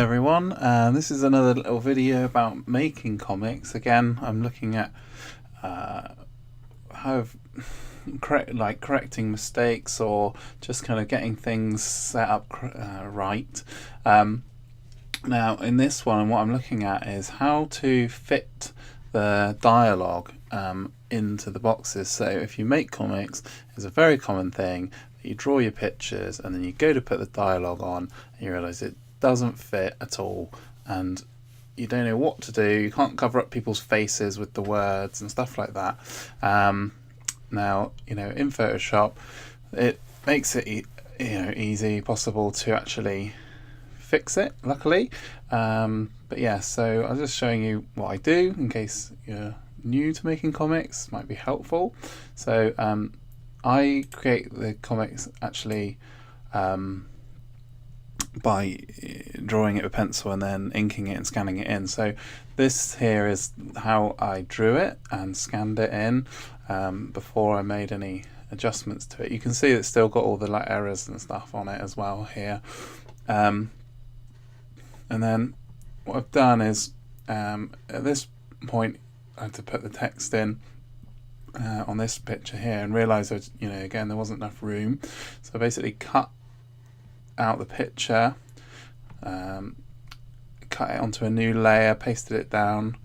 everyone, this is another little video about making comics. Again, I'm looking at how correcting mistakes or just kind of getting things set up right. Now in this one, what I'm looking at is how to fit the dialogue into the boxes. So if you make comics, it's a very common thing that you draw your pictures and then you go to put the dialogue on and you realise it doesn't fit at all and you don't know what to do. You can't cover up people's faces with the words and stuff like that. Now, in Photoshop, it makes it easy, possible to actually fix it, luckily. But yeah, so I'm just showing you what I do in case you're new to making comics. Might be helpful. So I create the comics actually by drawing it with pencil and then inking it and scanning it in. So this here is how I drew it and scanned it in before I made any adjustments to it. You can see it's still got all the errors and stuff on it as well here. And then what I've done is at this point I had to put the text in on this picture here and realised that again there wasn't enough room, so I basically cut out the picture, cut it onto a new layer, pasted it down,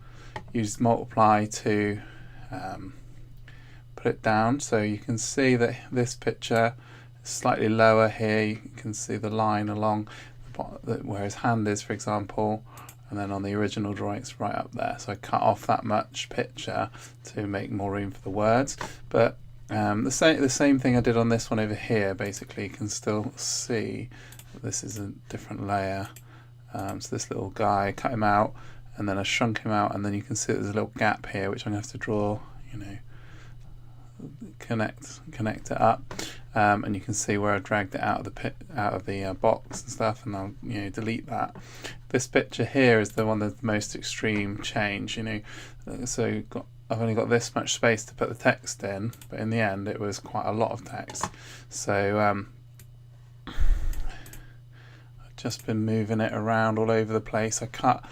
used multiply to put it down, so you can see that this picture is slightly lower here. You can see the line along where his hand is, for example, and then on the original drawing it's right up there. So I cut off that much picture to make more room for the words. But the same thing I did on this one over here. Basically, you can still see that this is a different layer. So this little guy, I cut him out, and then I shrunk him out, and then you can see there's a little gap here, which I'm going to have to draw, connect it up, and you can see where I dragged it out of the box and stuff, and I'll delete that. This picture here is the one that's the most extreme change. So I've only got this much space to put the text in, but in the end it was quite a lot of text. So I've just been moving it around all over the place. I cut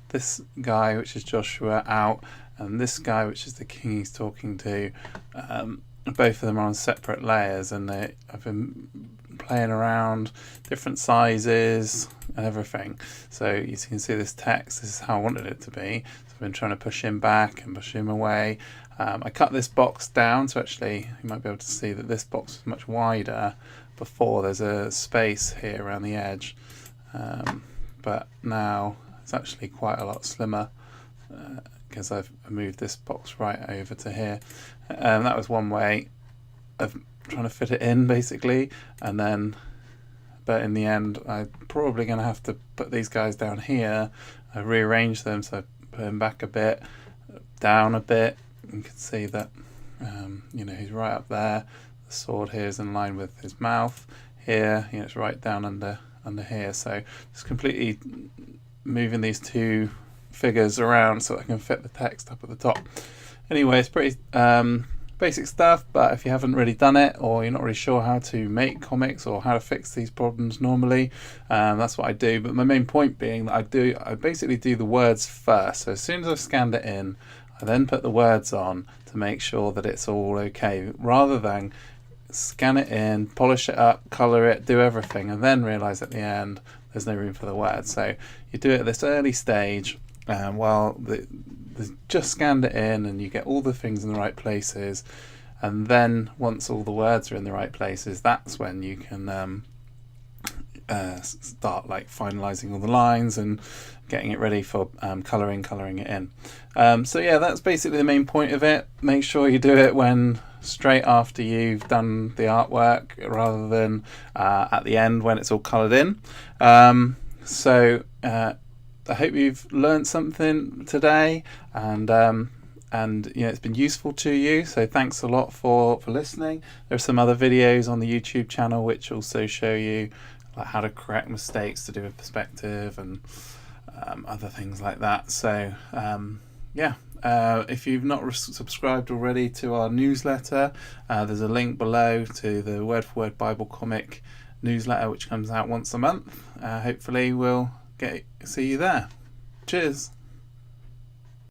this guy, which is Joshua, out, and this guy, which is the king he's talking to. Both of them are on separate layers, and I've been playing around different sizes and everything. So you can see this text, this is how I wanted it to be. So I've been trying to push him back and push him away. I cut this box down, so actually you might be able to see that this box was much wider before. There's a space here around the edge, but now it's actually quite a lot slimmer because I've moved this box right over to here. That was one way of trying to fit it in, basically, but in the end I'm probably going to have to put these guys down here. I rearranged them, so I put him back a bit, down a bit. You can see that he's right up there. The sword here is in line with his mouth. Here, it's right down under here. So just completely moving these two figures around so I can fit the text up at the top. Anyway, it's pretty basic stuff, but if you haven't really done it, or you're not really sure how to make comics or how to fix these problems normally, that's what I do. But my main point being that I basically do the words first. So as soon as I've scanned it in, I then put the words on to make sure that it's all okay, rather than scan it in, polish it up, colour it, do everything, and then realise at the end there's no room for the words. So you do it at this early stage while they just scanned it in and you get all the things in the right places, and then once all the words are in the right places, that's when you can start finalizing all the lines and getting it ready for colouring it in. So yeah, that's basically the main point of it. Make sure you do it straight after you've done the artwork, rather than at the end when it's all coloured in. So I hope you've learned something today, and it's been useful to you. So thanks a lot for listening. There are some other videos on the YouTube channel which also show you how to correct mistakes to do with perspective and other things like that. So if you've not subscribed already to our newsletter, there's a link below to the Word for Word Bible comic newsletter, which comes out once a month. Hopefully we'll see you there. Cheers.